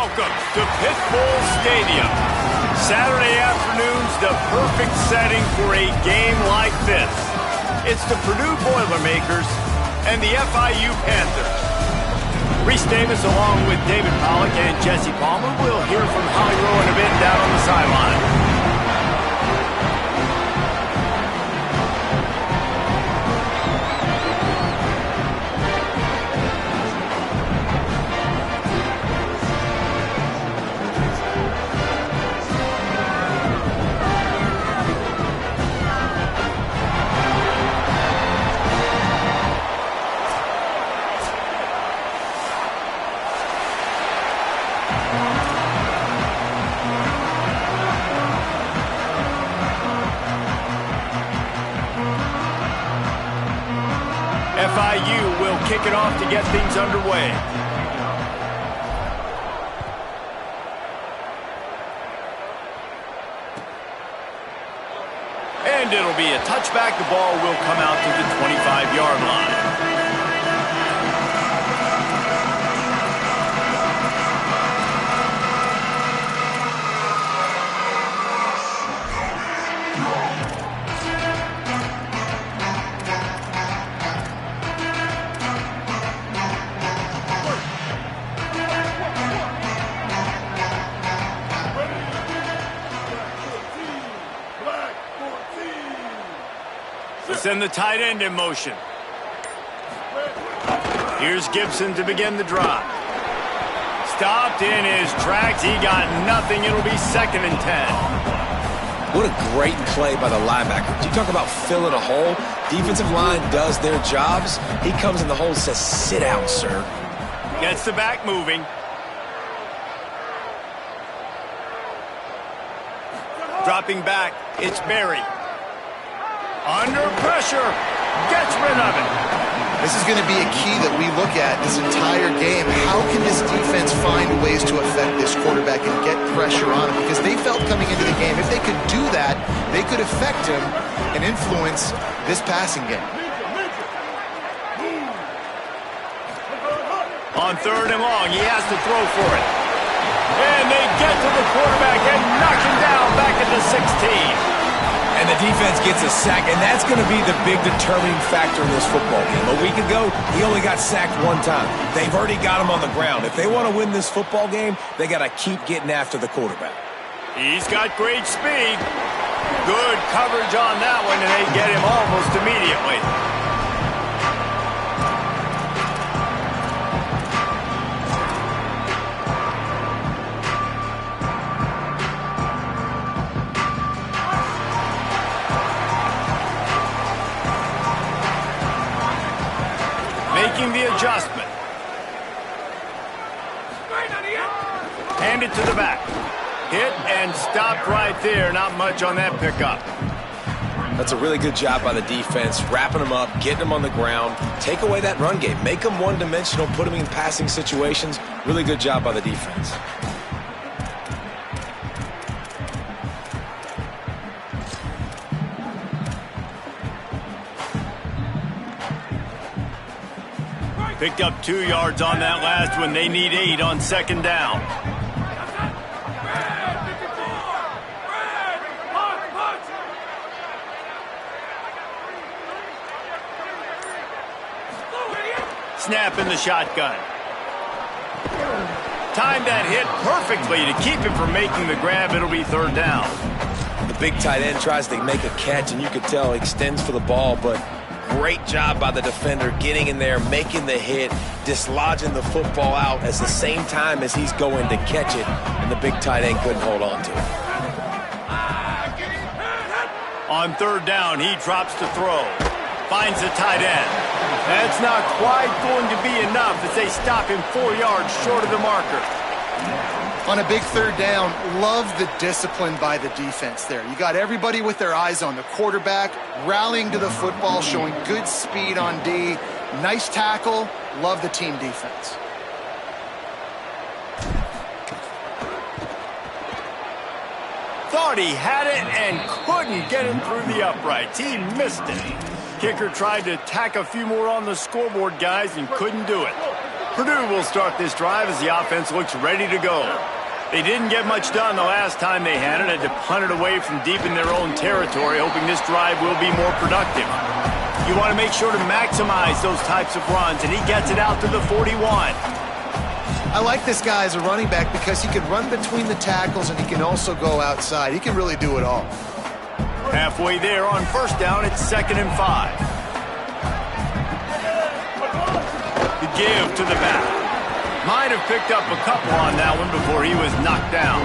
Welcome to Pitbull Stadium. Saturday afternoon's the perfect setting for a game like this. It's the Purdue Boilermakers and the FIU Panthers. Reese Davis along with David Pollack and Jesse Palmer will hear from Holly Rowe in a bit down on the sideline. FIU will kick it off to get things underway. And it'll be a touchback. The ball will come out to the 25-yard line. Send the tight end in motion. Here's Gibson to begin the drive. Stopped in his tracks. He got nothing. It'll be 2nd and 10. What a great play by the linebacker. You talk about filling a hole. Defensive line does their jobs. He comes in the hole and says, sit down, sir. Gets the back moving. Dropping back. It's Berry. Under pressure, gets rid of it. This is going to be a key that we look at this entire game. How can this defense find ways to affect this quarterback and get pressure on him? Because they felt coming into the game, if they could do that, they could affect him and influence this passing game. On 3rd and long, he has to throw for it. And they get to the quarterback and knock him down back at the 16. And the defense gets a sack, and that's going to be the big determining factor in this football game. A week ago, he only got sacked 1 time. They've already got him on the ground. If they want to win this football game, they got to keep getting after the quarterback. He's got great speed. Good coverage on that one, and they get him almost immediately. Making the adjustment. Hand it to the back. Hit and stopped right there. Not much on that pickup. That's a really good job by the defense, wrapping them up, getting them on the ground. Take away that run game. Make them one-dimensional, put them in passing situations. Really good job by the defense. Picked up 2 yards on that last one. They need 8 on 2nd down. Snap in the shotgun. Timed that hit perfectly to keep him from making the grab. It'll be 3rd down. The big tight end tries to make a catch, and you could tell he extends for the ball, but great job by the defender getting in there, making the hit, dislodging the football out at the same time as he's going to catch it, and the big tight end couldn't hold on to it. On 3rd down, he drops to throw. Finds the tight end. That's not quite going to be enough as they stop him 4 yards short of the marker. On a big 3rd down, love the discipline by the defense there. You got everybody with their eyes on the quarterback, rallying to the football, showing good speed on D. Nice tackle. Love the team defense. Thought he had it and couldn't get it through the uprights. He missed it. Kicker tried to tack a few more on the scoreboard, guys, and couldn't do it. Purdue will start this drive as the offense looks ready to go. They didn't get much done the last time they had it. Had to punt it away from deep in their own territory, hoping this drive will be more productive. You want to make sure to maximize those types of runs, and he gets it out to the 41. I like this guy as a running back because he can run between the tackles and he can also go outside. He can really do it all. Halfway there on first down, it's 2nd and 5. The give to the back. Might have picked up a couple on that one before he was knocked down.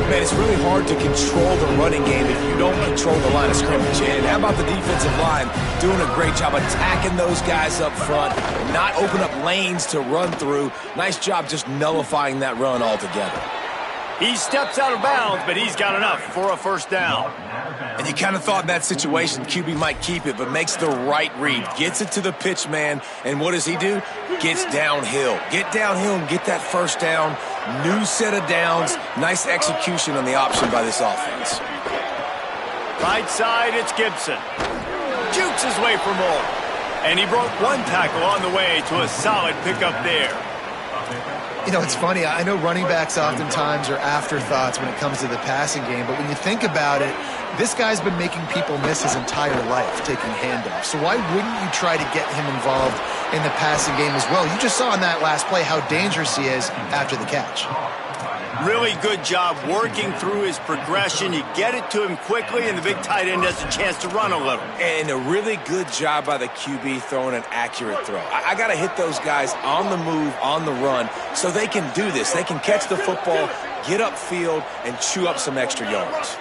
Man, it's really hard to control the running game if you don't control the line of scrimmage. And how about the defensive line doing a great job attacking those guys up front, not open up lanes to run through. Nice job just nullifying that run altogether. He steps out of bounds, but he's got enough for a first down. And you kind of thought in that situation QB might keep it, but makes the right read. Gets it to the pitch man, and what does he do? Gets downhill. Get downhill and get that first down. New set of downs. Nice execution on the option by this offense. Right side, it's Gibson. Jukes his way for more. And he broke one tackle on the way to a solid pickup there. You know, it's funny. I know running backs oftentimes are afterthoughts when it comes to the passing game, but when you think about it, this guy's been making people miss his entire life taking handoffs. So why wouldn't you try to get him involved in the passing game as well? You just saw in that last play how dangerous he is after the catch. Really good job working through his progression. You get it to him quickly, and the big tight end has a chance to run a little. And a really good job by the QB throwing an accurate throw. I got to hit those guys on the move, on the run, so they can do this. They can catch the football, get upfield, and chew up some extra yards.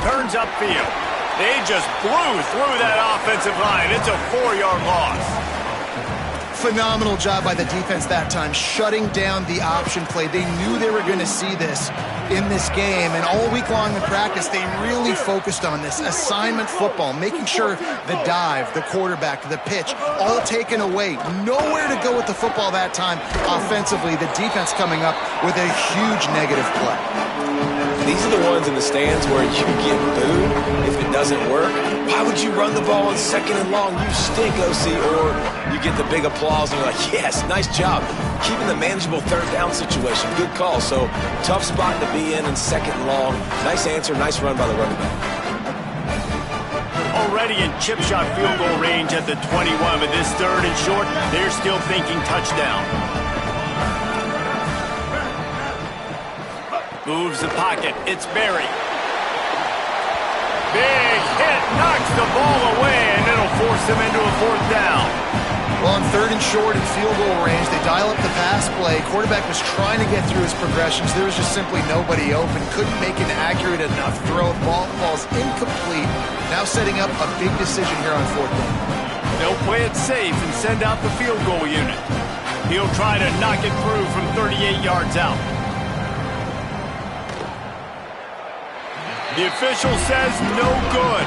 Turns upfield. They just blew through that offensive line. It's a 4-yard loss. Phenomenal job by the defense that time, shutting down the option play. They knew they were going to see this in this game, and all week long in practice, they really focused on this assignment football, making sure the dive, the quarterback, the pitch, all taken away. Nowhere to go with the football that time offensively. The defense coming up with a huge negative play. These are the ones in the stands where you get booed if it doesn't work. Why would you run the ball on 2nd and long? You stink, OC. Or you get the big applause and you're like, yes, nice job. Keeping the manageable 3rd down situation. Good call. So tough spot to be in 2nd and long. Nice answer, nice run by the running back. Already in chip shot field goal range at the 21, but this 3rd and short, they're still thinking touchdown. Moves the pocket. It's Berry. Big hit. Knocks the ball away, and it'll force them into a 4th down. Well, on 3rd and short and field goal range, they dial up the pass play. Quarterback was trying to get through his progressions. There was just simply nobody open. Couldn't make an accurate enough throw. Ball's incomplete. Now setting up a big decision here on 4th down. They'll play it safe and send out the field goal unit. He'll try to knock it through from 38 yards out. The official says no good.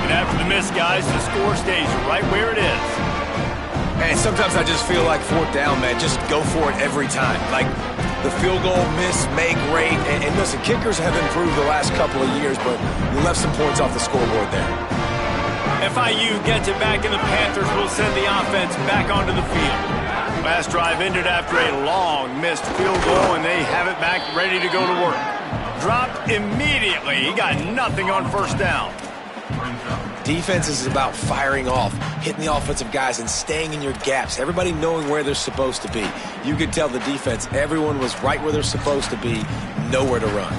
And after the miss, guys, the score stays right where it is. And sometimes I just feel like 4th down, man, just go for it every time. Like the field goal miss, make great. And listen, kickers have improved the last couple of years, but you left some points off the scoreboard there. FIU gets it back, and the Panthers will send the offense back onto the field. Last drive ended after a long missed field goal, and they have it back ready to go to work. Dropped immediately. He got nothing on 1st down. Defense is about firing off, hitting the offensive guys, and staying in your gaps. Everybody knowing where they're supposed to be. You could tell the defense, everyone was right where they're supposed to be, nowhere to run.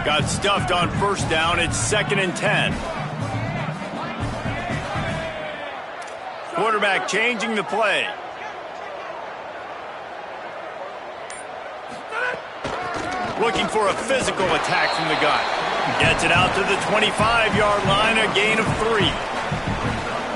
Got stuffed on 1st down. It's 2nd and 10. Quarterback changing the play. Looking for a physical attack from the gun. Gets it out to the 25-yard line, a gain of 3.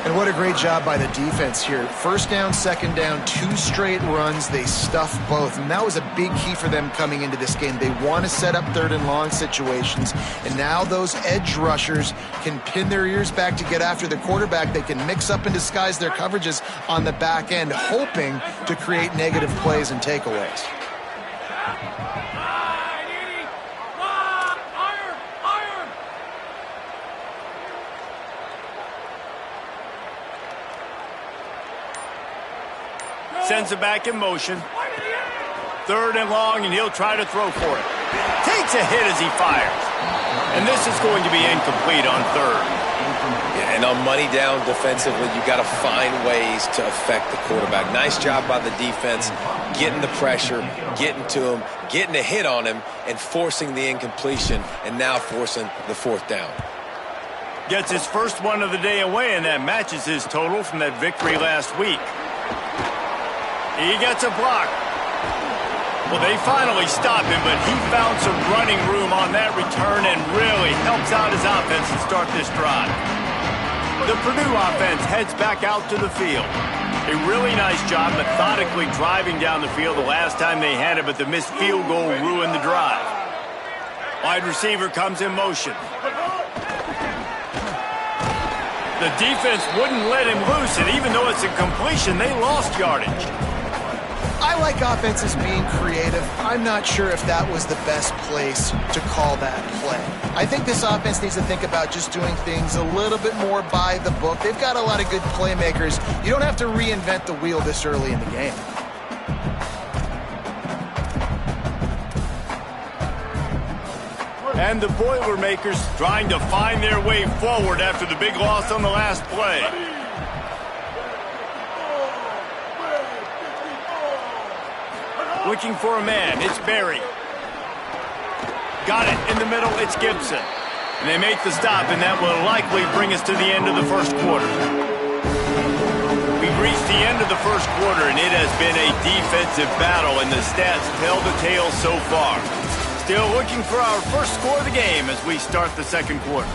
And what a great job by the defense here. First down, second down, 2 straight runs. They stuffed both, and that was a big key for them coming into this game. They want to set up 3rd and long situations, and now those edge rushers can pin their ears back to get after the quarterback. They can mix up and disguise their coverages on the back end, hoping to create negative plays and takeaways. Sends it back in motion. 3rd and long, and he'll try to throw for it. Takes a hit as he fires. And this is going to be incomplete on 3rd. Yeah, and on money down defensively, you got to find ways to affect the quarterback. Nice job by the defense, getting the pressure, getting to him, getting a hit on him, and forcing the incompletion, and now forcing the 4th down. Gets his first one of the day away, and that matches his total from that victory last week. He gets a block. Well, they finally stop him, but he found some running room on that return and really helps out his offense to start this drive. The Purdue offense heads back out to the field. A really nice job methodically driving down the field the last time they had it, but the missed field goal ruined the drive. Wide receiver comes in motion. The defense wouldn't let him loose, and even though it's a completion, they lost yardage. I like offenses being creative. I'm not sure if that was the best place to call that play. I think this offense needs to think about just doing things a little bit more by the book. They've got a lot of good playmakers. You don't have to reinvent the wheel this early in the game. And the Boilermakers trying to find their way forward after the big loss on the last play. Looking for a man, it's Berry. Got it in the middle, it's Gibson. And they make the stop, and that will likely bring us to the end of the first quarter. We've reached the end of the first quarter, and it has been a defensive battle, and the stats tell the tale so far. Still looking for our first score of the game as we start the second quarter.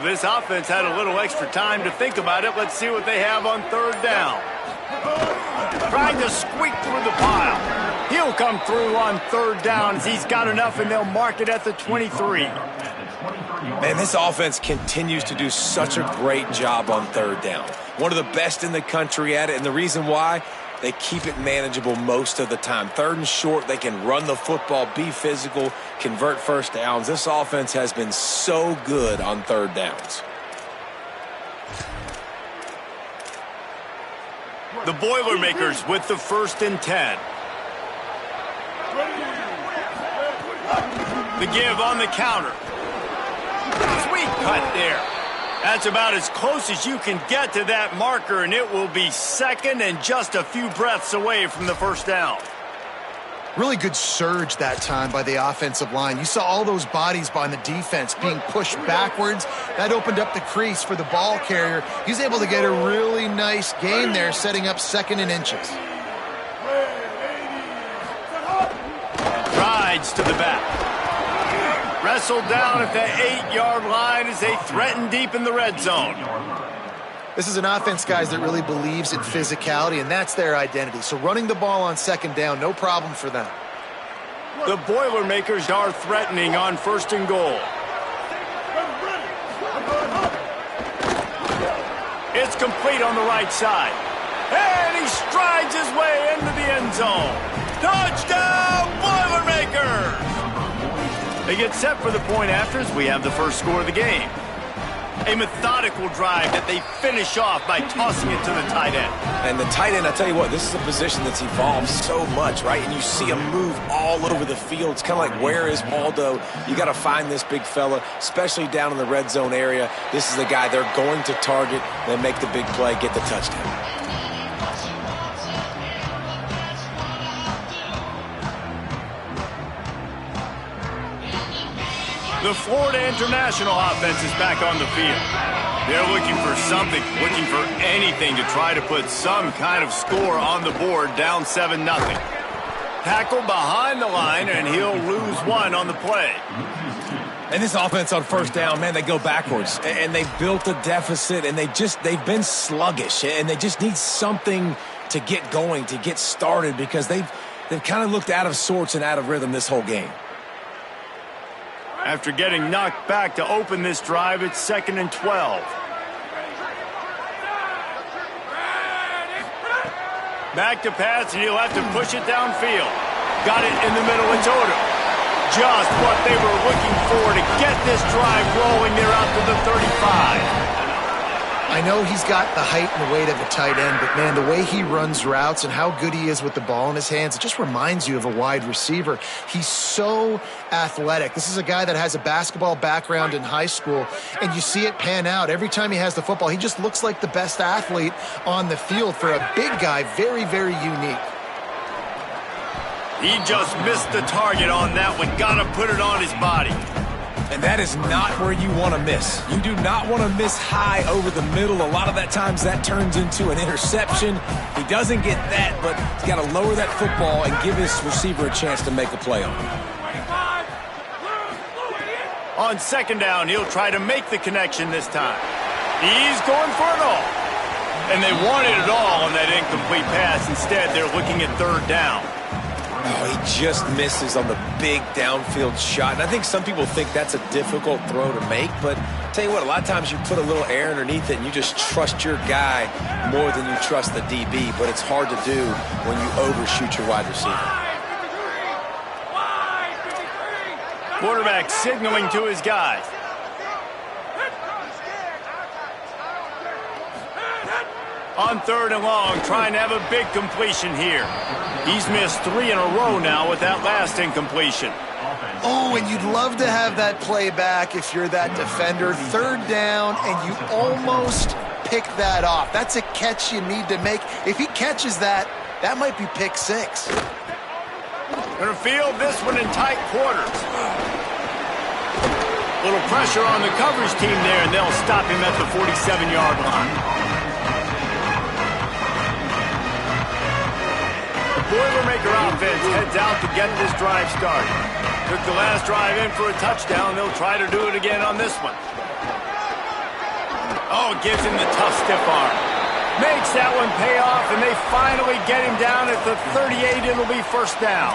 This offense had a little extra time to think about it. Let's see what they have on 3rd down. Trying to squeak through the pile. He'll come through on 3rd down as he's got enough, and they'll mark it at the 23. Man, this offense continues to do such a great job on 3rd down. One of the best in the country at it, and the reason why, they keep it manageable most of the time. 3rd and short, they can run the football, be physical, convert first downs. This offense has been so good on 3rd downs. The Boilermakers with the 1st and 10. The give on the counter. Sweet cut there. That's about as close as you can get to that marker, and it will be 2nd and just a few breaths away from the 1st down. Really good surge that time by the offensive line. You saw all those bodies by the defense being pushed backwards. That opened up the crease for the ball carrier. He's able to get a really nice gain there, setting up 2nd and inches. Rides to the back. Wrestled down at the 8-yard line as they threaten deep in the red zone. This is an offense, guys, that really believes in physicality, and that's their identity. So running the ball on 2nd down, no problem for them. The Boilermakers are threatening on 1st and goal. It's complete on the right side. And he strides his way into the end zone. Touchdown, Boilermakers! They get set for the point after as we have the first score of the game. A methodical drive that they finish off by tossing it to the tight end. And the tight end, I tell you what, this is a position that's evolved so much, right? And you see him move all over the field. It's kind of like, where is Waldo? You got to find this big fella, especially down in the red zone area. This is the guy they're going to target. They make the big play, get the touchdown. The Florida International offense is back on the field. They're looking for something, looking for anything to try to put some kind of score on the board, down 7-0. Tackle behind the line, and he'll lose one on the play. And this offense on first down, man, they go backwards. And they built a deficit, and they've been sluggish. And they just need something to get going, to get started, because they've kind of looked out of sorts and out of rhythm this whole game. After getting knocked back to open this drive, it's 2nd and 12. Back to pass, and he'll have to push it downfield. Got it in the middle, it's Odom. Just what they were looking for to get this drive rolling. They're out to the 35. I know he's got the height and the weight of a tight end, but, man, the way he runs routes and how good he is with the ball in his hands, it just reminds you of a wide receiver. He's so athletic. This is a guy that has a basketball background in high school, and you see it pan out. Every time he has the football, he just looks like the best athlete on the field. For a big guy, very, very unique. He just missed the target on that one. Got to put it on his body. And that is not where you want to miss. You do not want to miss high over the middle. A lot of that times that turns into an interception. He doesn't get that, but he's got to lower that football and give his receiver a chance to make a play on it. On 2nd down, he'll try to make the connection this time. He's going for it all. And they wanted it all on that incomplete pass. Instead, they're looking at 3rd down. Oh, he just misses on the big downfield shot. And I think some people think that's a difficult throw to make, but tell you what, a lot of times you put a little air underneath it and you just trust your guy more than you trust the DB, but it's hard to do when you overshoot your wide receiver. Quarterback signaling to his guys. On 3rd and long, trying to have a big completion here. He's missed 3 in a row now with that last incompletion. Oh, and you'd love to have that play back if you're that defender. 3rd down, and you almost pick that off. That's a catch you need to make. If he catches that, that might be pick 6. Gonna field this one in tight quarters. Little pressure on the coverage team there, and they'll stop him at the 47-yard line. Boilermaker offense heads out to get this drive started. Took the last drive in for a touchdown. They'll try to do it again on this one. Oh, gives him the tough stiff arm. Makes that one pay off, and they finally get him down at the 38. It'll be 1st down.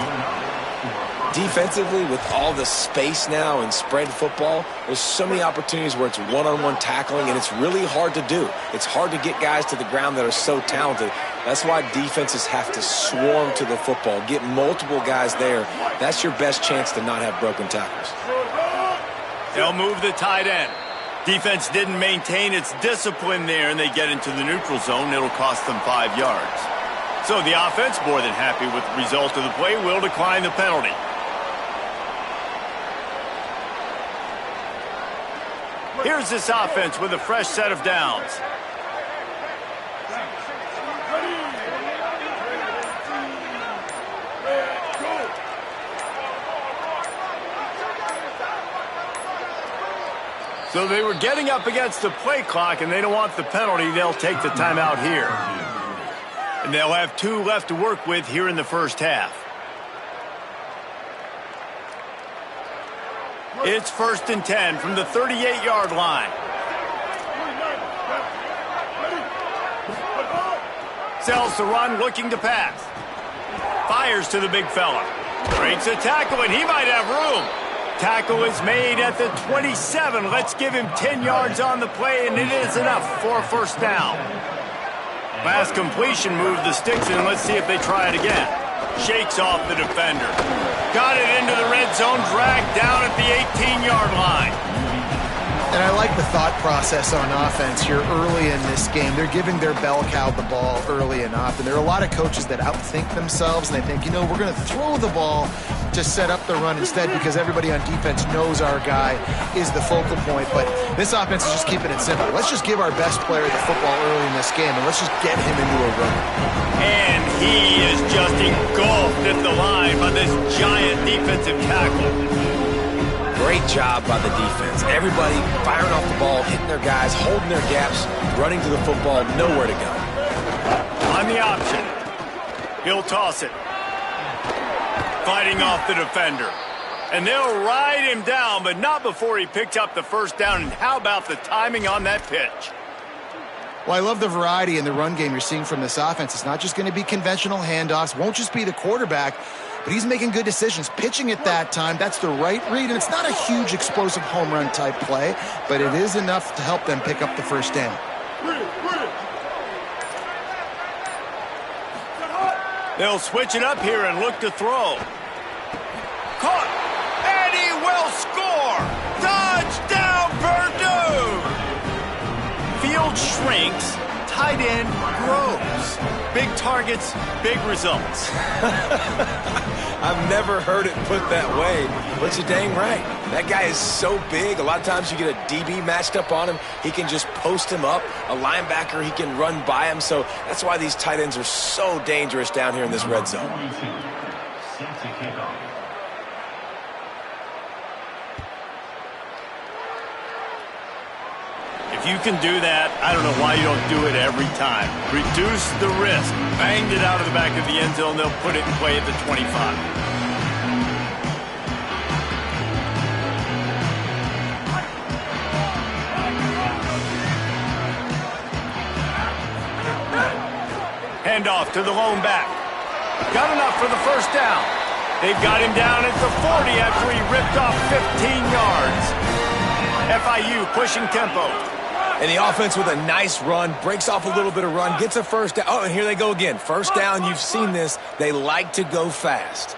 Defensively, with all the space now and spread football, there's so many opportunities where it's one-on-one tackling, and it's really hard to do. It's hard to get guys to the ground that are so talented. That's why defenses have to swarm to the football, get multiple guys there. That's your best chance to not have broken tackles. They'll move the tight end. Defense didn't maintain its discipline there, and they get into the neutral zone. It'll cost them 5 yards. So the offense, more than happy with the result of the play, will decline the penalty. Here's this offense with a fresh set of downs. So they were getting up against the play clock, and they don't want the penalty. They'll take the timeout here. And they'll have 2 left to work with here in the first half. It's 1st and 10 from the 38-yard line. Sells the run, looking to pass. Fires to the big fella. Breaks a tackle, and he might have room. Tackle is made at the 27. Let's give him 10 yards on the play, and it is enough for a 1st down. Last completion moved the sticks in. Let's see if they try it again. Shakes off the defender. Got it into the red zone, dragged down at the 18-yard line. And I like the thought process on offense here early in this game. They're giving their bell cow the ball early and often. There are a lot of coaches that outthink themselves, and they think, you know, we're going to throw the ball to set up the run instead because everybody on defense knows our guy is the focal point. But this offense is just keeping it simple. Let's just give our best player the football early in this game, and let's just get him into a run. And he is just engulfed at the line by this giant defensive tackle. Great job by the defense. Everybody firing off the ball, hitting their guys, holding their gaps, running to the football, nowhere to go. On the option, he'll toss it. Fighting off the defender. And they'll ride him down, but not before he picked up the first down. And how about the timing on that pitch? Well, I love the variety in the run game you're seeing from this offense. It's not just going to be conventional handoffs. Won't just be the quarterback, but he's making good decisions. Pitching at that time, that's the right read. And it's not a huge explosive home run type play, but it is enough to help them pick up the first down. They'll switch it up here and look to throw. Caught, and he will score! Touchdown, Purdue! Field shrinks, tight end grows. Big targets, big results. I've never heard it put that way, but you're dang right. That guy is so big. A lot of times you get a DB matched up on him. He can just post him up. A linebacker, he can run by him. So that's why these tight ends are so dangerous down here in this red zone. If you can do that, I don't know why you don't do it every time. Reduce the risk. Banged it out of the back of the end zone. They'll put it in play at the 25. Handoff to the lone back. Got enough for the first down. They've got him down at the 40 after he ripped off 15 yards. FIU pushing tempo. And the offense with a nice run, breaks off a little bit of run, gets a first down. Oh, and here they go again. First down, you've seen this. They like to go fast.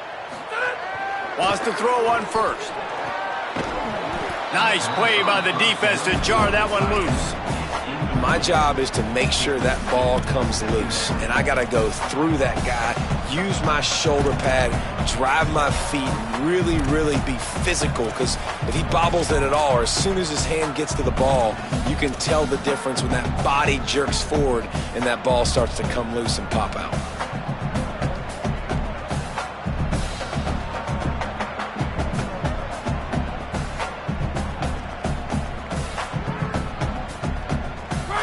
Wants to throw one first. Nice play by the defense to jar that one loose. My job is to make sure that ball comes loose. And I got to go through that guy, use my shoulder pad, drive my feet, really, really be physical. Because if he bobbles it at all, or as soon as his hand gets to the ball, you can tell the difference when that body jerks forward and that ball starts to come loose and pop out.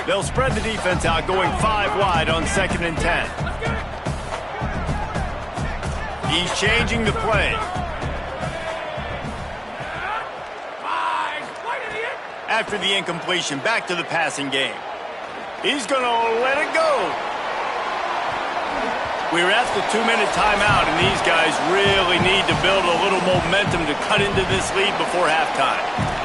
They'll spread the defense out, going 5 wide on 2nd and 10. He's changing the play. After the incompletion, back to the passing game. He's going to let it go. We're at the 2-minute timeout, and these guys really need to build a little momentum to cut into this lead before halftime.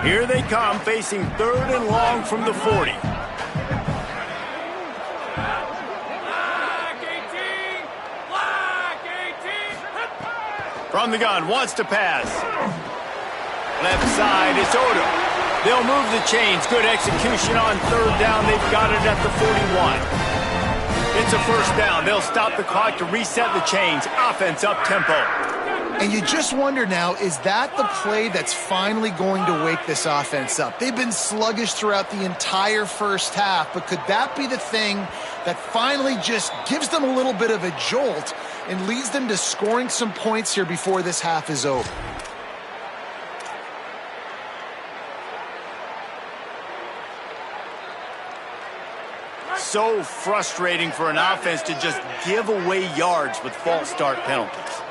Here they come, facing 3rd and long from the 40. From the gun, wants to pass. Left side, it's Odom. They'll move the chains. Good execution on 3rd down. They've got it at the 41. It's a first down. They'll stop the clock to reset the chains. Offense up tempo. And you just wonder now, is that the play that's finally going to wake this offense up? They've been sluggish throughout the entire first half, but could that be the thing that finally just gives them a little bit of a jolt and leads them to scoring some points here before this half is over? So frustrating for an offense to just give away yards with false start penalties.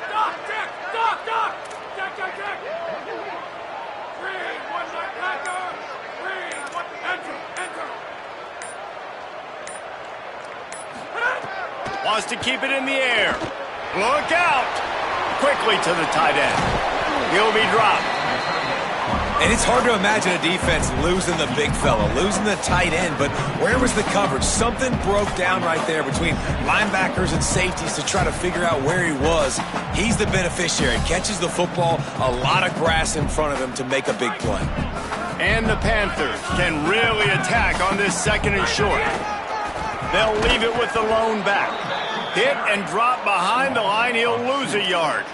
Wants to keep it in the air. Look out! Quickly to the tight end. He'll be dropped. And it's hard to imagine a defense losing the big fella, losing the tight end, but where was the coverage? Something broke down right there between linebackers and safeties to try to figure out where he was. He's the beneficiary. Catches the football, a lot of grass in front of him to make a big play. And the Panthers can really attack on this 2nd and short. They'll leave it with the lone back. Hit and drop behind the line. He'll lose a yard.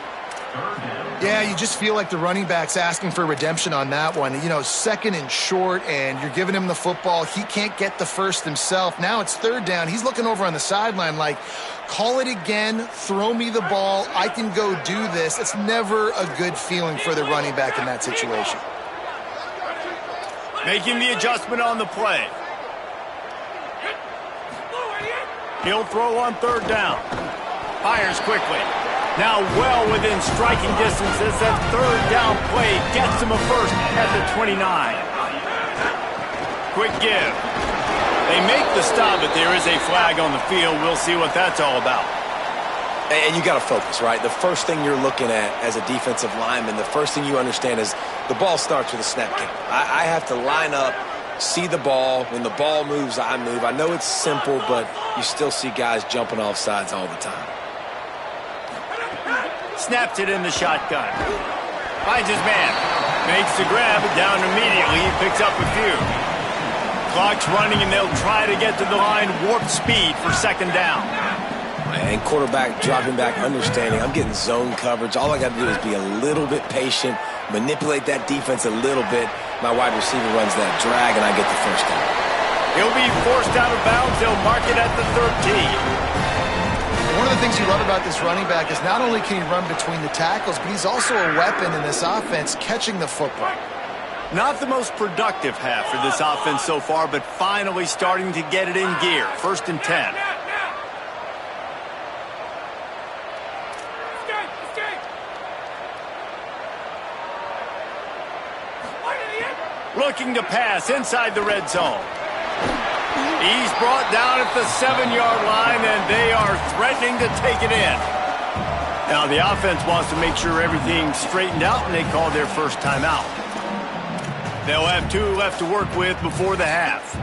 Yeah, you just feel like the running back's asking for redemption on that one. You know, 2nd and short, and you're giving him the football. He can't get the first himself. Now it's 3rd down. He's looking over on the sideline like, call it again, throw me the ball, I can go do this. It's never a good feeling for the running back in that situation. Making the adjustment on the play. He'll throw on 3rd down. Fires quickly. Now well within striking distance as that 3rd down play gets him a first at the 29. Quick give. They make the stop, but there is a flag on the field. We'll see what that's all about. And you got to focus, right? The first thing you're looking at as a defensive lineman, the first thing you understand is the ball starts with a snap count. I have to line up, see the ball. When the ball moves, I move. I know it's simple, but you still see guys jumping off sides all the time. Snaps it in the shotgun. Finds his man. Makes the grab, down immediately. He picks up a few. Clock's running, and they'll try to get to the line warp speed for 2nd down. And quarterback dropping back, understanding I'm getting zone coverage. All I got to do is be a little bit patient, manipulate that defense a little bit. My wide receiver runs that drag, and I get the first down. He'll be forced out of bounds. They'll mark it at the 13. One of the things you love about this running back is not only can he run between the tackles, but he's also a weapon in this offense catching the football. Not the most productive half for this offense so far, but finally starting to get it in gear. 1st and 10. Looking to pass inside the red zone. He's brought down at the 7-yard line, and they are threatening to take it in. Now, the offense wants to make sure everything's straightened out, and they call their first timeout. They'll have 2 left to work with before the half.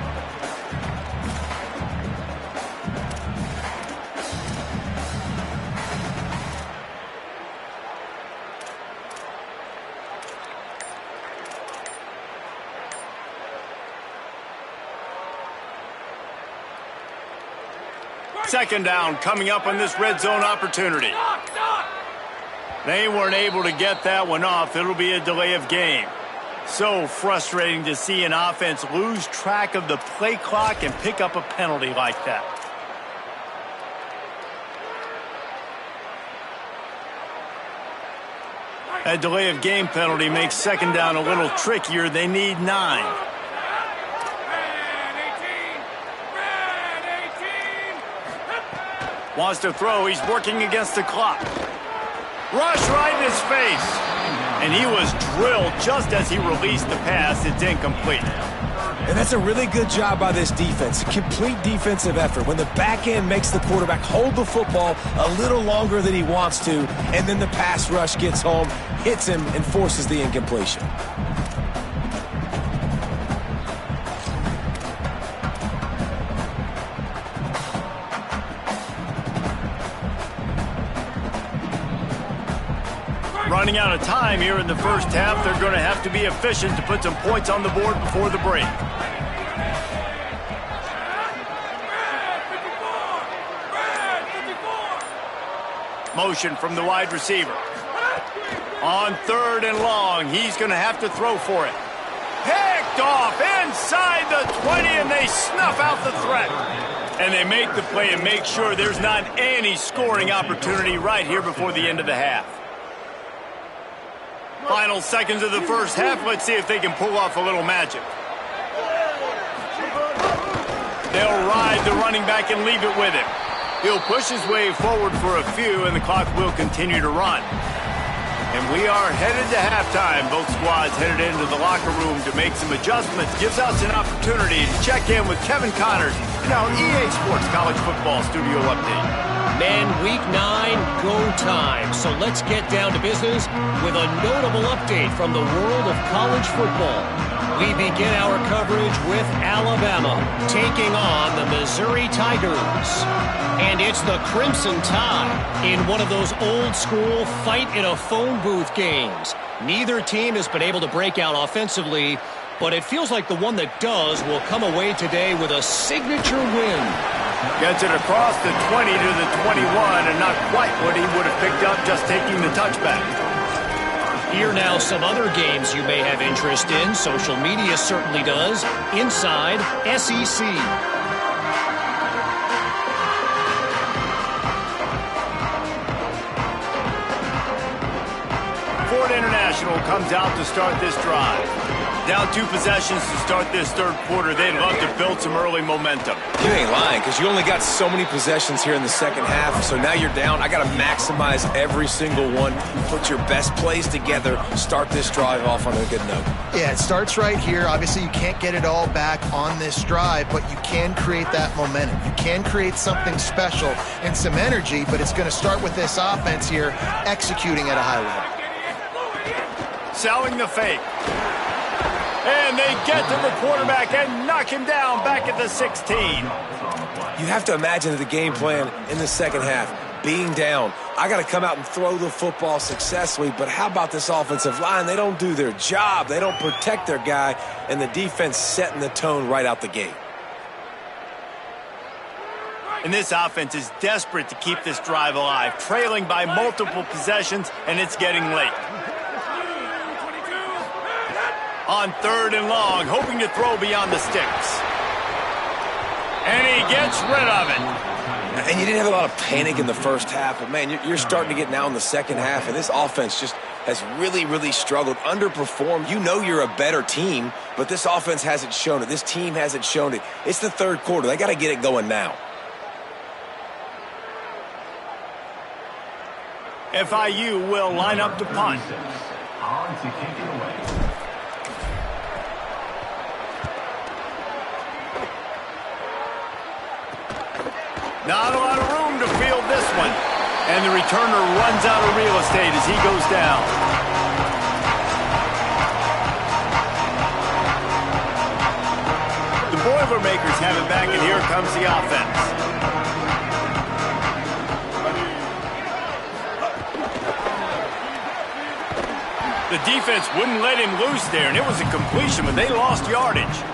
Second down coming up on this red zone opportunity. They weren't able to get that one off. It'll be a delay of game. So frustrating to see an offense lose track of the play clock and pick up a penalty like that. That delay of game penalty makes 2nd down a little trickier. They need 9. Wants to throw. He's working against the clock. Rush right in his face. And he was drilled just as he released the pass. It's incomplete. And that's a really good job by this defense. Complete defensive effort. When the back end makes the quarterback hold the football a little longer than he wants to, and then the pass rush gets home, hits him, and forces the incompletion. Running out of time here in the first half. They're going to have to be efficient to put some points on the board before the break. Motion from the wide receiver. On 3rd and long, he's going to have to throw for it. Picked off inside the 20, and they snuff out the threat. And they make the play and make sure there's not any scoring opportunity right here before the end of the half. Final seconds of the first half. Let's see if they can pull off a little magic. They'll ride the running back and leave it with him. He'll push his way forward for a few, and the clock will continue to run. And we are headed to halftime. Both squads headed into the locker room to make some adjustments. Gives us an opportunity to check in with Kevin Connors in our EA Sports College Football Studio Update. Men, Week 9, go time. So let's get down to business with a notable update from the world of college football. We begin our coverage with Alabama taking on the Missouri Tigers. And it's the Crimson Tide in one of those old-school fight-in-a-phone-booth games. Neither team has been able to break out offensively, but it feels like the one that does will come away today with a signature win. Gets it across the 20 to the 21, and not quite what he would have picked up just taking the touchback. Here now some other games you may have interest in. Social media certainly does. Inside SEC. Ford International comes out to start this drive. Down 2 possessions to start this third quarter. They'd love to build some early momentum. You ain't lying, because you only got so many possessions here in the second half, so now you're down. I got to maximize every single one. Put your best plays together. Start this drive off on a good note. Yeah, it starts right here. Obviously, you can't get it all back on this drive, but you can create that momentum. You can create something special and some energy, but it's going to start with this offense here executing at a high level. Selling the fake. And they get to the quarterback and knock him down back at the 16. You have to imagine the game plan in the second half. Being down, I got to come out and throw the football successfully, but how about this offensive line? They don't do their job. They don't protect their guy, and the defense setting the tone right out the gate. And this offense is desperate to keep this drive alive, trailing by multiple possessions, and it's getting late. On 3rd and long, hoping to throw beyond the sticks. And he gets rid of it. And you didn't have a lot of panic in the first half, but, man, you're starting to get now in the second half, and this offense just has really, really struggled, underperformed. You know you're a better team, but this offense hasn't shown it. This team hasn't shown it. It's the third quarter. They got to get it going now. FIU will line up to punt. On to kick it away. Not a lot of room to field this one. And the returner runs out of real estate as he goes down. The Boilermakers have it back, and here comes the offense. The defense wouldn't let him loose there, and it was a completion, but they lost yardage.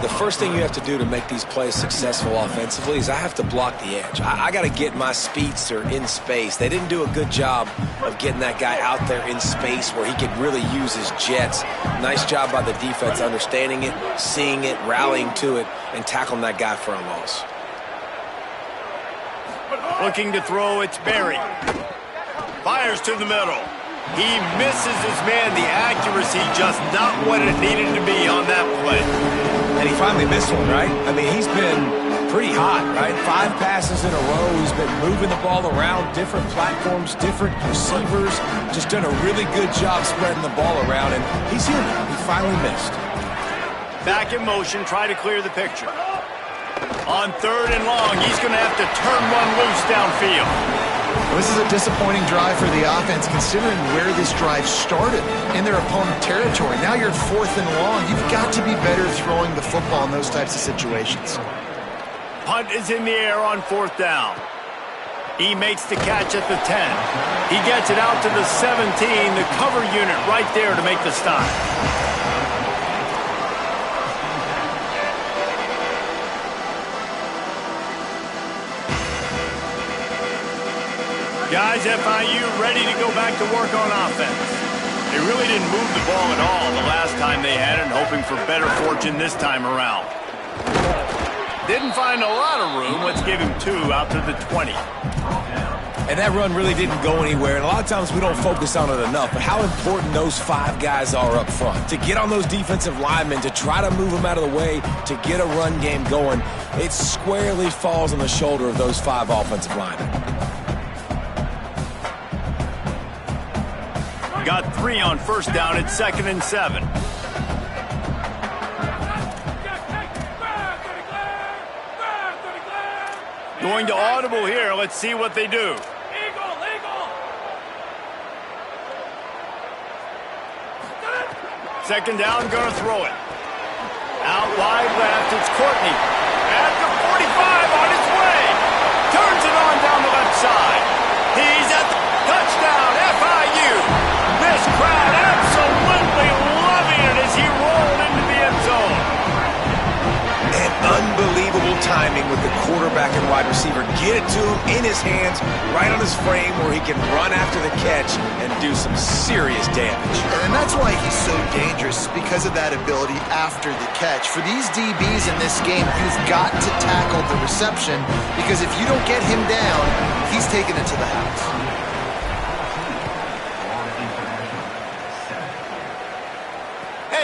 The first thing you have to do to make these plays successful offensively is I have to block the edge. I got to get my speedster in space. They didn't do a good job of getting that guy out there in space where he could really use his jets. Nice job by the defense understanding it, seeing it, rallying to it, and tackling that guy for a loss. Looking to throw, it's Berry. Fires to the middle. He misses his man. The accuracy just not what it needed to be on that play. And he finally missed one, right? I mean, he's been pretty hot, right? 5 passes in a row. He's been moving the ball around, different platforms, different receivers. Just done a really good job spreading the ball around, and he's human. He finally missed. Back in motion, try to clear the picture. On 3rd and long, he's going to have to turn one loose downfield. Well, this is a disappointing drive for the offense considering where this drive started in their opponent territory. Now you're 4th and long. You've got to be better throwing the football in those types of situations. Punt is in the air on 4th down. He makes the catch at the 10. He gets it out to the 17. The cover unit right there to make the stop. Guys, FIU ready to go back to work on offense. They really didn't move the ball at all the last time they had it, hoping for better fortune this time around. Didn't find a lot of room. Let's give him 2 out to the 20. And that run really didn't go anywhere. And a lot of times we don't focus on it enough, but how important those 5 guys are up front. To get on those defensive linemen, to try to move them out of the way, to get a run game going, it squarely falls on the shoulder of those 5 offensive linemen. Got 3 on 1st down. It's 2nd and 7. Going to audible here. Let's see what they do. Second down, gonna throw it. Out wide left, it's Courtney. At the 45, on his way. Turns it on down the left side. He's at the touchdown, FIU. This crowd absolutely loving it as he rolled into the end zone. And unbelievable timing with the quarterback quarterback and wide receiver. Get it to him in his hands, right on his frame where he can run after the catch and do some serious damage. And that's why he's so dangerous, because of that ability after the catch. For these DBs in this game, you've got to tackle the reception, because if you don't get him down, he's taking it to the house.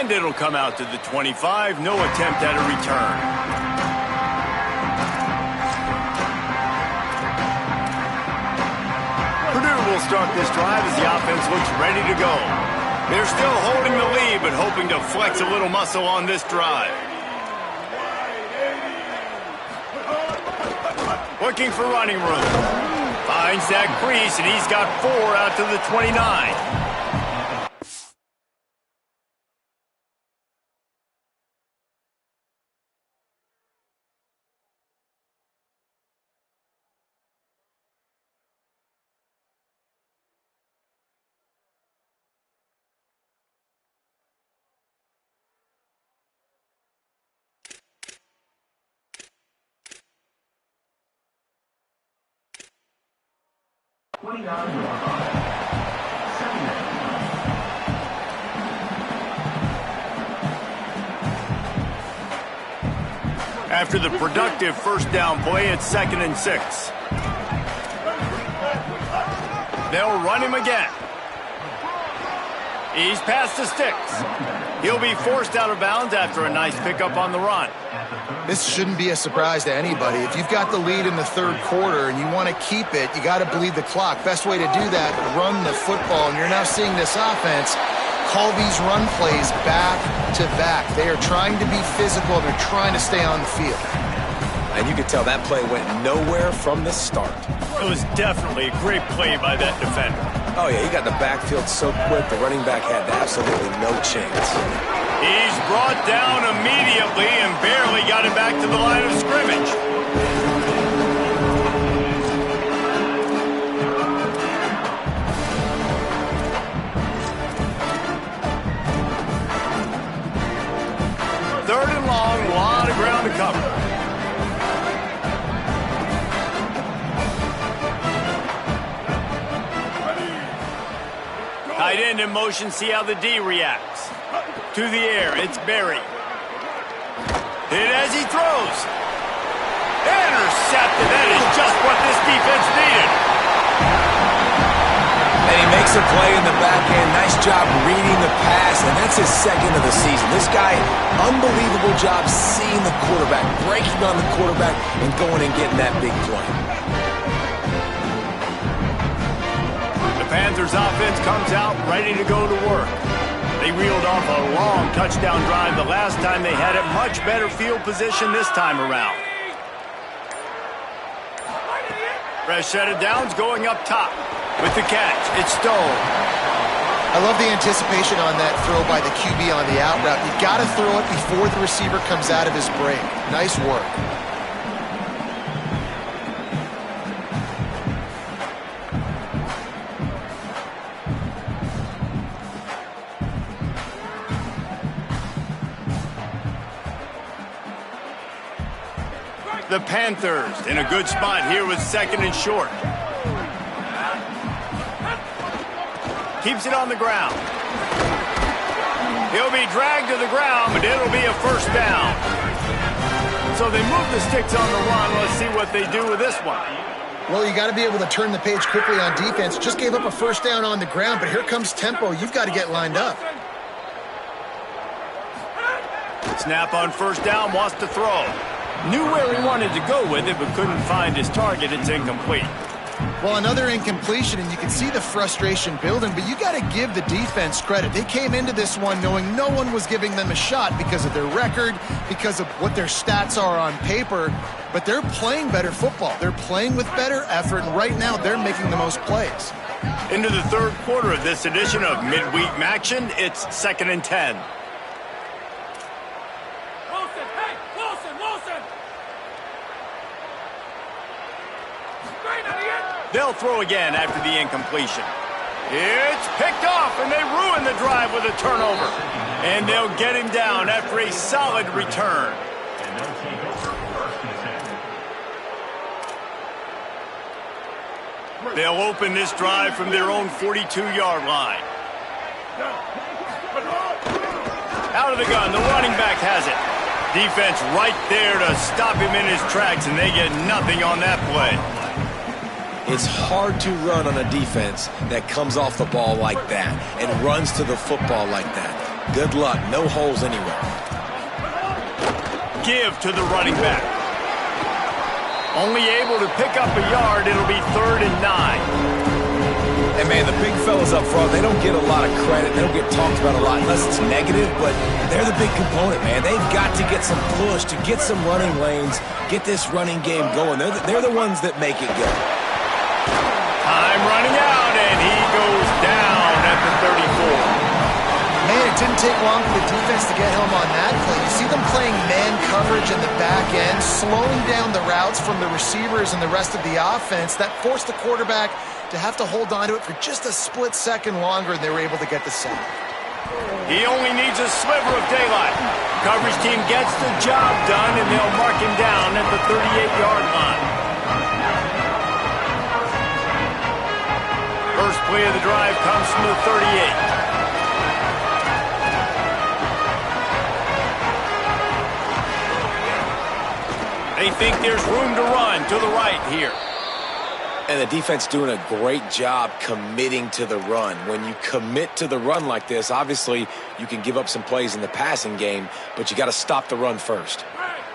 And it'll come out to the 25. No attempt at a return. Purdue will start this drive as the offense looks ready to go. They're still holding the lead, but hoping to flex a little muscle on this drive. Looking for running room. Finds that crease, and he's got 4 out to the 29. After the productive first down play, it's 2nd and 6. They'll run him again. He's past the sticks. He'll be forced out of bounds after a nice pickup on the run. This shouldn't be a surprise to anybody. If you've got the lead in the third quarter and you want to keep it, you got to bleed the clock. Best way to do that, run the football. And you're now seeing this offense call these run plays back to back. They are trying to be physical. They're trying to stay on the field. And you could tell that play went nowhere from the start. It was definitely a great play by that defender. Oh, yeah, he got the backfield so quick, the running back had absolutely no chance. He's brought down immediately and barely got him back to the line of scrimmage. Third and long, a lot of ground to cover. Tight end in motion, see how the D reacts. To the air, it's Berry. Hit as he throws. Intercepted. That is just what this defense needed. And he makes a play in the back end. Nice job reading the pass, and that's his 2nd of the season. This guy, unbelievable job seeing the quarterback, breaking on the quarterback, and going and getting that big play. The Panthers offense comes out ready to go to work. They reeled off a long touchdown drive the last time they had it. Much better field position this time around. Fresh set of downs going up top. With the catch, it's Stoll. I love the anticipation on that throw by the QB on the out route. You got to throw it before the receiver comes out of his break. Nice work. The Panthers in a good spot here with 2nd and short. Keeps it on the ground. He'll be dragged to the ground, but it'll be a first down. So they move the sticks on the run. Let's see what they do with this one. Well, you got to be able to turn the page quickly on defense. Just gave up a first down on the ground, but here comes tempo. You've got to get lined up. Snap on first down, wants to throw. Knew where he wanted to go with it, but couldn't find his target. It's incomplete. Well, another incompletion, and you can see the frustration building, but you got to give the defense credit. They came into this one knowing no one was giving them a shot because of their record, because of what their stats are on paper, but they're playing better football. They're playing with better effort, and right now they're making the most plays. Into the third quarter of this edition of Midweek Action, it's 2nd and 10. They'll throw again after the incompletion. It's picked off, and they ruin the drive with a turnover. And they'll get him down after a solid return. They'll open this drive from their own 42-yard line. Out of the gun, the running back has it. Defense right there to stop him in his tracks, and they get nothing on that play. It's hard to run on a defense that comes off the ball like that and runs to the football like that. Good luck. No holes anywhere. Give to the running back. Only able to pick up a yard. It'll be 3rd and 9. And, man, the big fellas up front, they don't get a lot of credit. They don't get talked about a lot unless it's negative, but they're the big component, man. They've got to get some push, to get some running lanes, get this running game going. They're the ones that make it go. Time running out, and he goes down at the 34. Man, it didn't take long for the defense to get home on that play. You see them playing man coverage in the back end, slowing down the routes from the receivers and the rest of the offense. That forced the quarterback to have to hold on to it for just a split second longer, and they were able to get the sack. He only needs a sliver of daylight. Coverage team gets the job done, and they'll mark him down at the 38-yard line. First play of the drive comes from the 38. They think there's room to run to the right here. And the defense doing a great job committing to the run. When you commit to the run like this, obviously you can give up some plays in the passing game, but you got to stop the run first.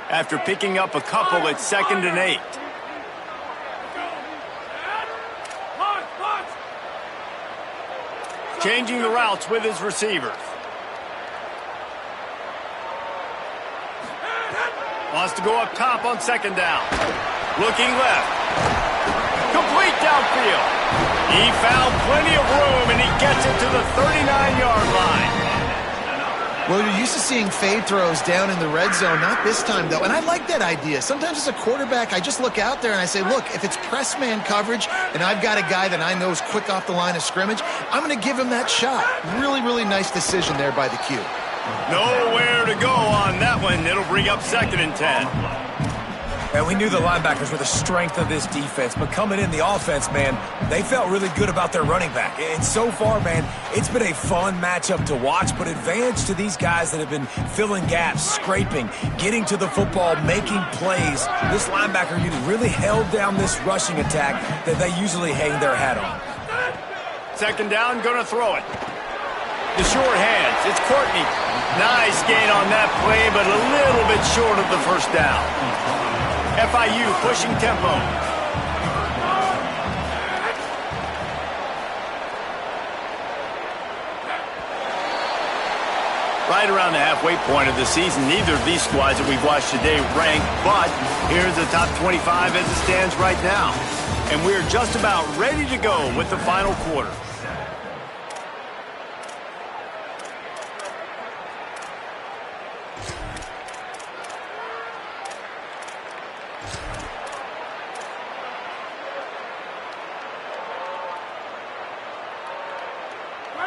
After picking up a couple, it's 2nd and 8. Changing the routes with his receivers. Wants to go up top on 2nd down. Looking left. Complete downfield. He found plenty of room, and he gets it to the 39-yard line. Well, you're used to seeing fade throws down in the red zone, not this time, though. And I like that idea. Sometimes as a quarterback, I just look out there and I say, look, if it's press man coverage and I've got a guy that I know is quick off the line of scrimmage, I'm going to give him that shot. Really, really nice decision there by the Q. Nowhere to go on that one. It'll bring up 2nd and 10. And we knew the linebackers were the strength of this defense, but coming in the offense, man, they felt really good about their running back. And so far, man, it's been a fun matchup to watch, but advantage to these guys that have been filling gaps, scraping, getting to the football, making plays. This linebacker unit really held down this rushing attack that they usually hang their hat on. 2nd down, gonna throw it. The short hands, it's Courtney. Nice gain on that play, but a little bit short of the 1st down. FIU pushing tempo. Right around the halfway point of the season, neither of these squads that we've watched today rank, but here's the top 25 as it stands right now. And we're just about ready to go with the final quarter.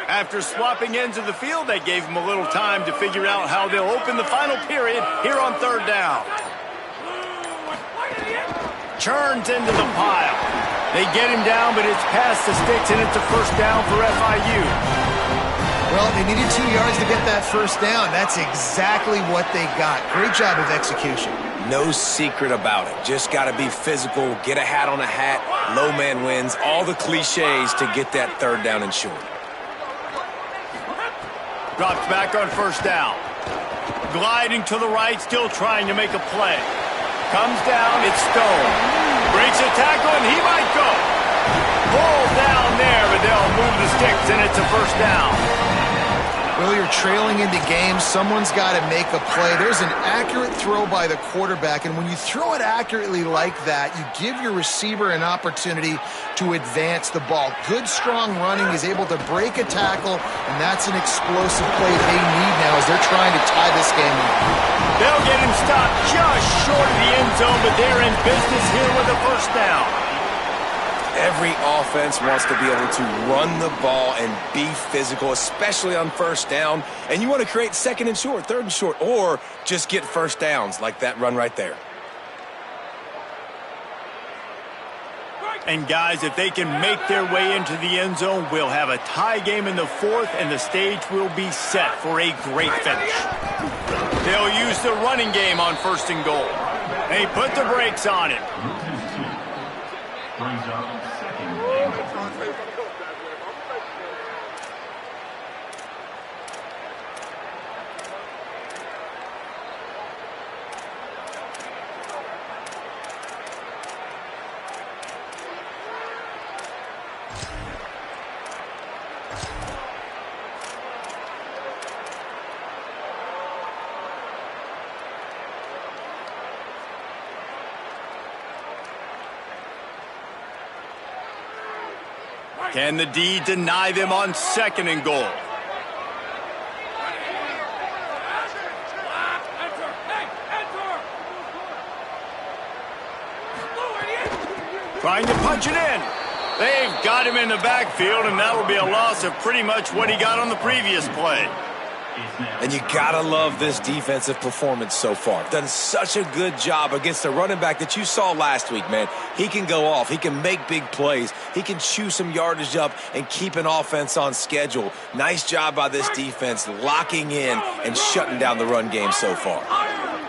After swapping ends of the field, they gave him a little time to figure out how they'll open the final period here on 3rd down. Churns into the pile. They get him down, but it's past the sticks, and it's a 1st down for FIU. Well, they needed 2 yards to get that 1st down. That's exactly what they got. Great job of execution. No secret about it. Just got to be physical, get a hat on a hat, low man wins, all the cliches to get that 3rd down and short. Drops back on 1st down. Gliding to the right, still trying to make a play. Comes down, it's Stone. Breaks a tackle, and he might go. Pulled down there, but they'll move the sticks, and it's a 1st down. Well, you're trailing into games. Someone's got to make a play. There's an accurate throw by the quarterback, and when you throw it accurately like that, you give your receiver an opportunity to advance the ball. Good, strong running. He's able to break a tackle, and that's an explosive play they need now as they're trying to tie this game up. They'll get him stopped just short of the end zone, but they're in business here with a 1st down. Every offense wants to be able to run the ball and be physical, especially on 1st down. And you want to create 2nd and short, 3rd and short, or just get 1st downs like that run right there. And guys, if they can make their way into the end zone, we'll have a tie game in the fourth, and the stage will be set for a great finish. They'll use the running game on 1st and goal. They put the brakes on it. Brings up 2nd and goal. Can the D deny them on 2nd and goal? Trying to punch it in. They've got him in the backfield, and that will be a loss of pretty much what he got on the previous play. And you gotta love this defensive performance so far. Done such a good job against a running back that you saw last week, man. He can go off. He can make big plays. He can chew some yardage up and keep an offense on schedule. Nice job by this defense locking in and shutting down the run game so far.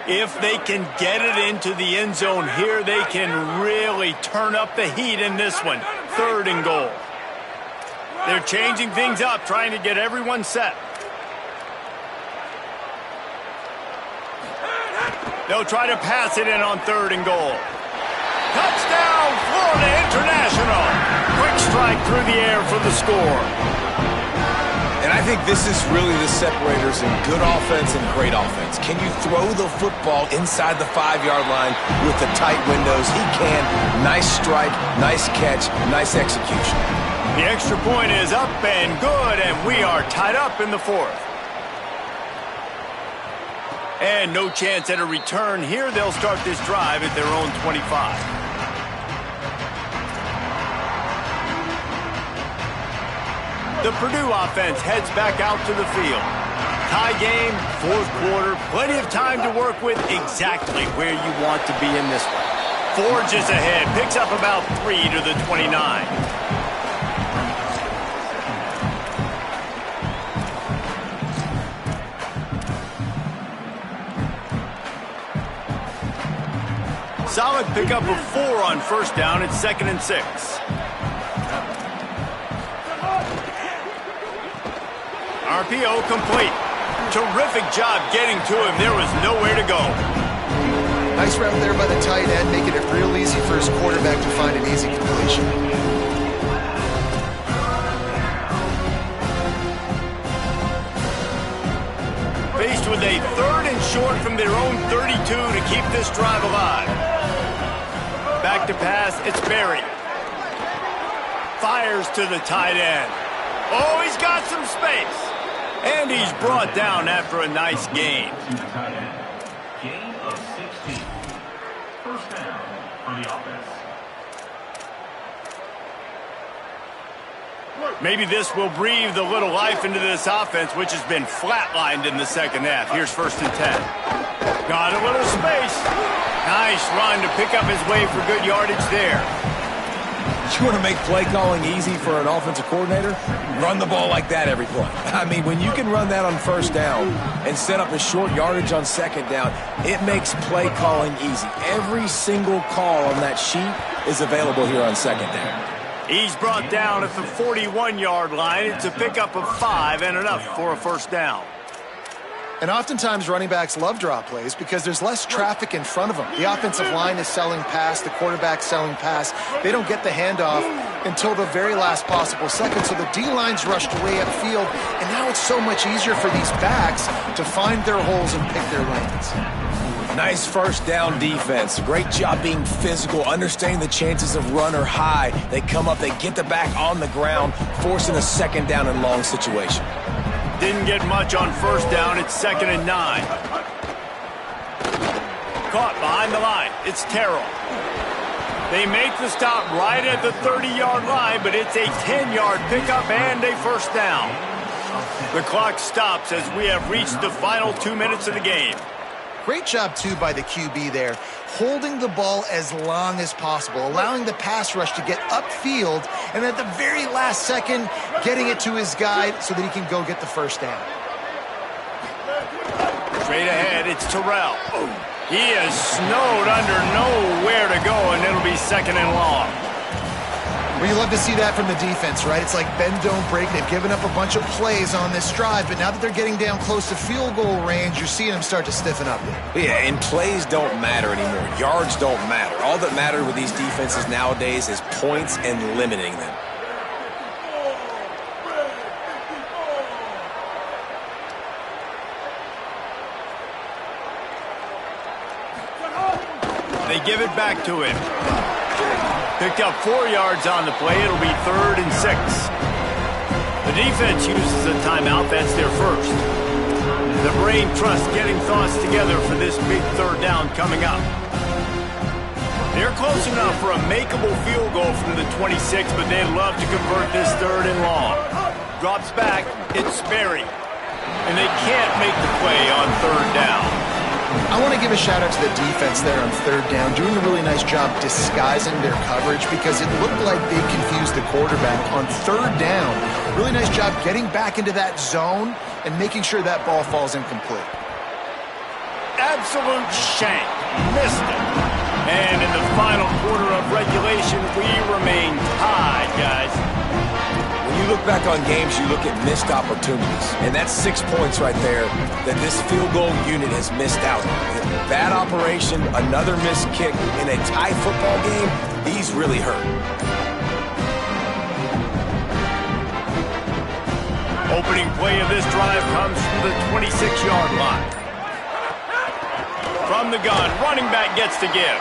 If they can get it into the end zone here, they can really turn up the heat in this one. 3rd and goal. They're changing things up, trying to get everyone set. They'll try to pass it in on 3rd and goal. Touchdown, Florida International. Quick strike through the air for the score. And I think this is really the separators in good offense and great offense. Can you throw the football inside the 5-yard line with the tight windows? He can. Nice strike, nice catch, nice execution. The extra point is up and good, and we are tied up in the 4th. And no chance at a return here. They'll start this drive at their own 25. The Purdue offense heads back out to the field. Tie game, 4th quarter, plenty of time to work with, exactly where you want to be in this one. Forges ahead, picks up about 3 to the 29. Solid pickup of 4 on 1st down. It's 2nd and 6. RPO complete. Terrific job getting to him. There was nowhere to go. Nice route there by the tight end, making it real easy for his quarterback to find an easy completion. Faced with a 3rd and short from their own 32 to keep this drive alive. Back to pass, it's Berry. Fires to the tight end. Oh, he's got some space. And he's brought down after a nice gain. Gain of 16. 1st down for the offense. Maybe this will breathe a little life into this offense, which has been flatlined in the 2nd half. Here's 1st and 10. Got a little space. Nice run to pick up his way for good yardage there. You want to make play calling easy for an offensive coordinator? Run the ball like that every play. I mean, when you can run that on 1st down and set up a short yardage on 2nd down, it makes play calling easy. Every single call on that sheet is available here on 2nd down. He's brought down at the 41-yard line. It's a pickup of 5 and enough for a 1st down. And oftentimes running backs love draw plays because there's less traffic in front of them. The offensive line is selling pass, the quarterback's selling pass. They don't get the handoff until the very last possible second. So the D-line's rushed way upfield, and now it's so much easier for these backs to find their holes and pick their lanes. Nice 1st down defense. Great job being physical, understanding the chances of run are high. They come up, they get the back on the ground, forcing a 2nd down and long situation. Didn't get much on 1st down. It's 2nd and 9. Caught behind the line. It's Terrell. They make the stop right at the 30-yard line, but it's a 10-yard pickup and a 1st down. The clock stops as we have reached the final 2 minutes of the game. Great job, too, by the QB there, holding the ball as long as possible, allowing the pass rush to get upfield, and at the very last second, getting it to his guy so that he can go get the first down. Straight ahead, it's Terrell. He is snowed under, nowhere to go, and it'll be second and long. Well, you love to see that from the defense, right? It's like bend, don't break. They've given up a bunch of plays on this drive, but now that they're getting down close to field goal range, you're seeing them start to stiffen up there. Yeah, and plays don't matter anymore. Yards don't matter. All that matters with these defenses nowadays is points and limiting them. They give it back to him. Picked up 4 yards on the play. It'll be 3rd and 6. The defense uses a timeout. That's their first. The brain trust getting thoughts together for this big 3rd down coming up. They're close enough for a makeable field goal from the 26, but they'd love to convert this 3rd and long. Drops back. It's Sperry. And they can't make the play on 3rd down. I want to give a shout-out to the defense there on 3rd down, doing a really nice job disguising their coverage because it looked like they confused the quarterback on 3rd down. Really nice job getting back into that zone and making sure that ball falls incomplete. Absolute shank. Missed it. And in the final quarter of regulation, we remain tied, guys. When you look back on games, you look at missed opportunities. And that's 6 points right there that this field goal unit has missed out on. Bad operation, another missed kick in a tie football game, these really hurt. Opening play of this drive comes from the 26-yard line. From the gun, running back gets to give.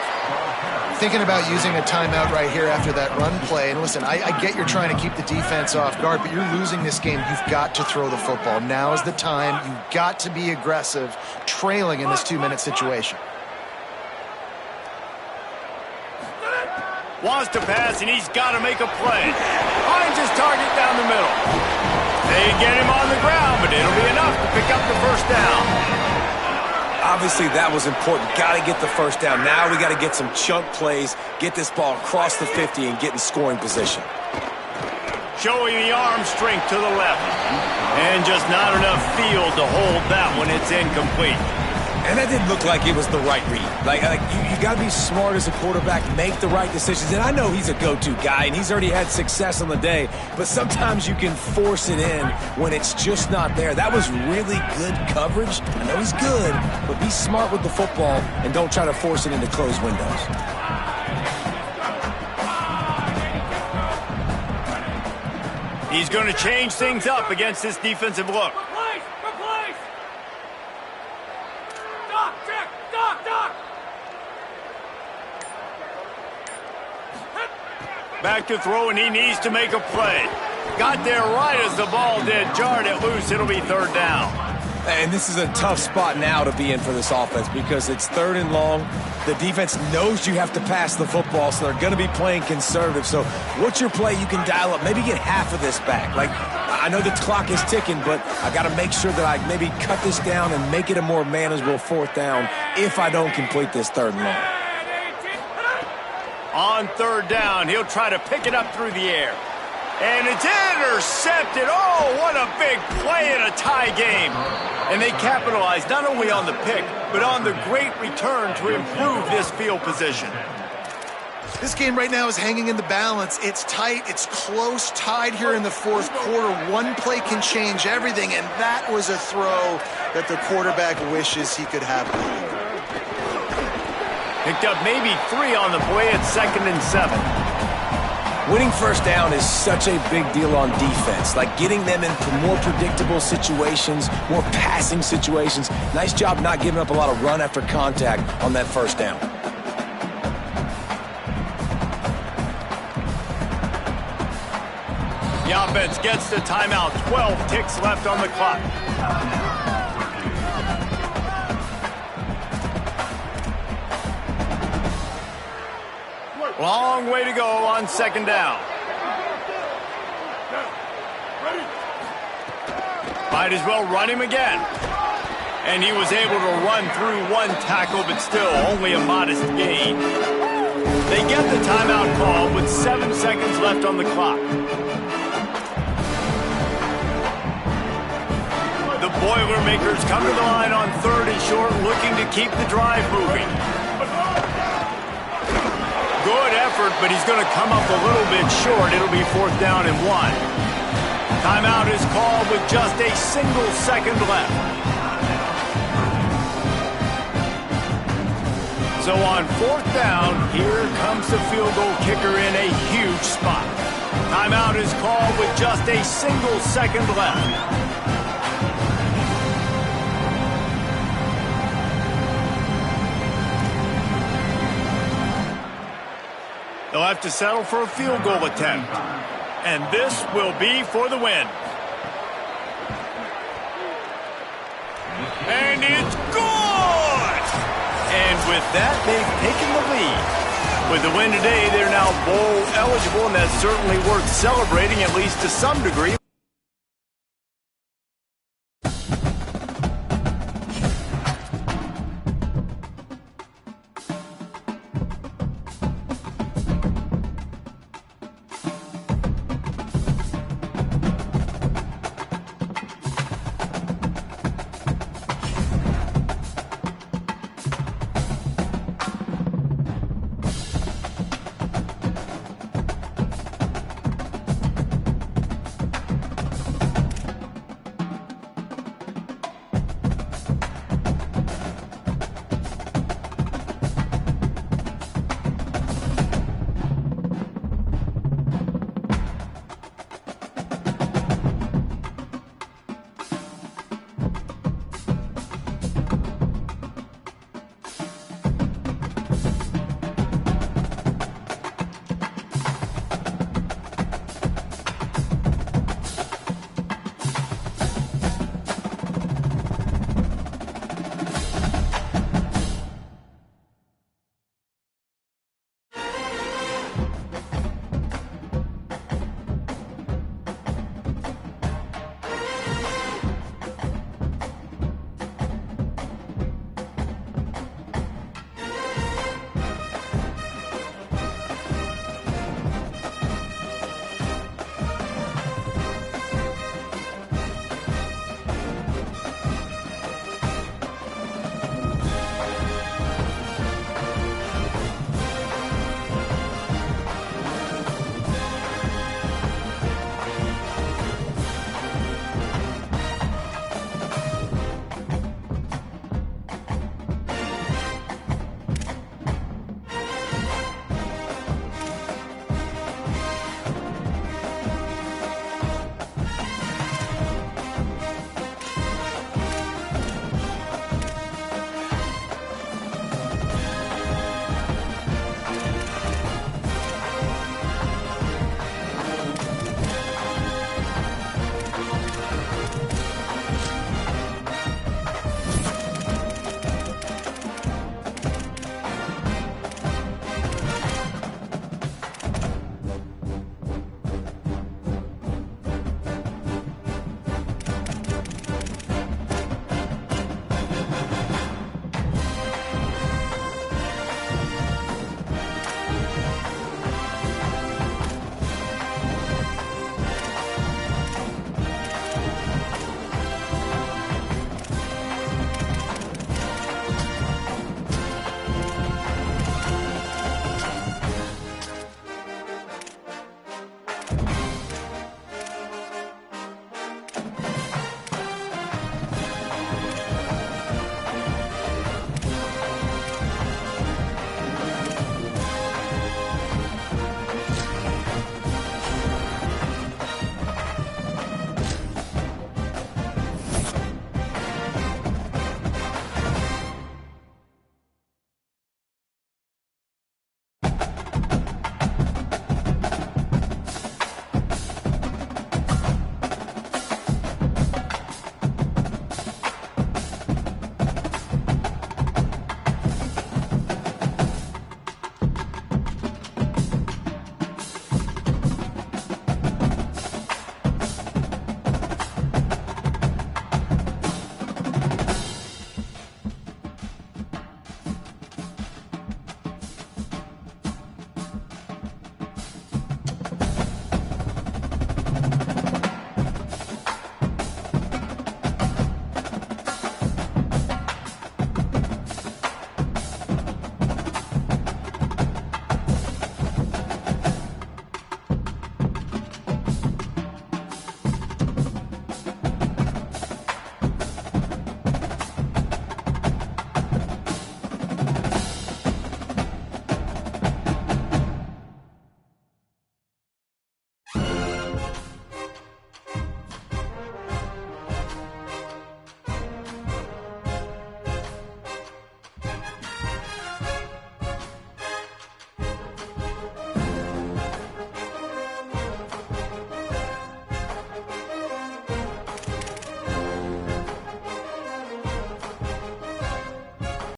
Thinking about using a timeout right here after that run play. And listen, I get you're trying to keep the defense off guard, but you're losing this game. You've got to throw the football. Now is the time. You've got to be aggressive, trailing in this 2-minute situation. Wants to pass, and he's got to make a play. Finds his target down the middle. They get him on the ground, but it'll be enough to pick up the first down. Obviously, that was important. Got to get the first down. Now we got to get some chunk plays, get this ball across the 50 and get in scoring position. Showing the arm strength to the left. And just not enough field to hold that one. It's incomplete. And that didn't look like it was the right read. Like you got to be smart as a quarterback, make the right decisions. And I know he's a go-to guy, and he's already had success on the day. But sometimes you can force it in when it's just not there. That was really good coverage. I know he's good, but be smart with the football and don't try to force it into closed windows. He's going to change things up against this defensive look. Back to throw, and he needs to make a play. Got there right as the ball did. Jarred it loose. It'll be 3rd down. And this is a tough spot now to be in for this offense because it's 3rd and long. The defense knows you have to pass the football, so they're going to be playing conservative. So what's your play you can dial up? Maybe get half of this back. Like, I know the clock is ticking, but I got to make sure that I maybe cut this down and make it a more manageable 4th down if I don't complete this 3rd and long. On 3rd down, he'll try to pick it up through the air. And it's intercepted. Oh, what a big play in a tie game. And they capitalized not only on the pick, but on the great return to improve this field position. This game right now is hanging in the balance. It's tight. It's close, tied here in the 4th quarter. One play can change everything, and that was a throw that the quarterback wishes he could have. Picked up maybe 3 on the play at 2nd and 7. Winning first down is such a big deal on defense. Like getting them into more predictable situations, more passing situations. Nice job not giving up a lot of run after contact on that first down. The offense gets the timeout. 12 ticks left on the clock. Long way to go on 2nd down. Might as well run him again. And he was able to run through one tackle, but still only a modest gain. They get the timeout call with 7 seconds left on the clock. The Boilermakers come to the line on 3rd and short, looking to keep the drive moving. Good effort, but he's going to come up a little bit short. It'll be 4th down and 1. Timeout is called with just a single second left. So on 4th down, here comes the field goal kicker in a huge spot. Timeout is called with just a single second left. They'll have to settle for a field goal attempt. And this will be for the win. And it's good! And with that, they've taken the lead. With the win today, they're now bowl eligible, and that's certainly worth celebrating, at least to some degree.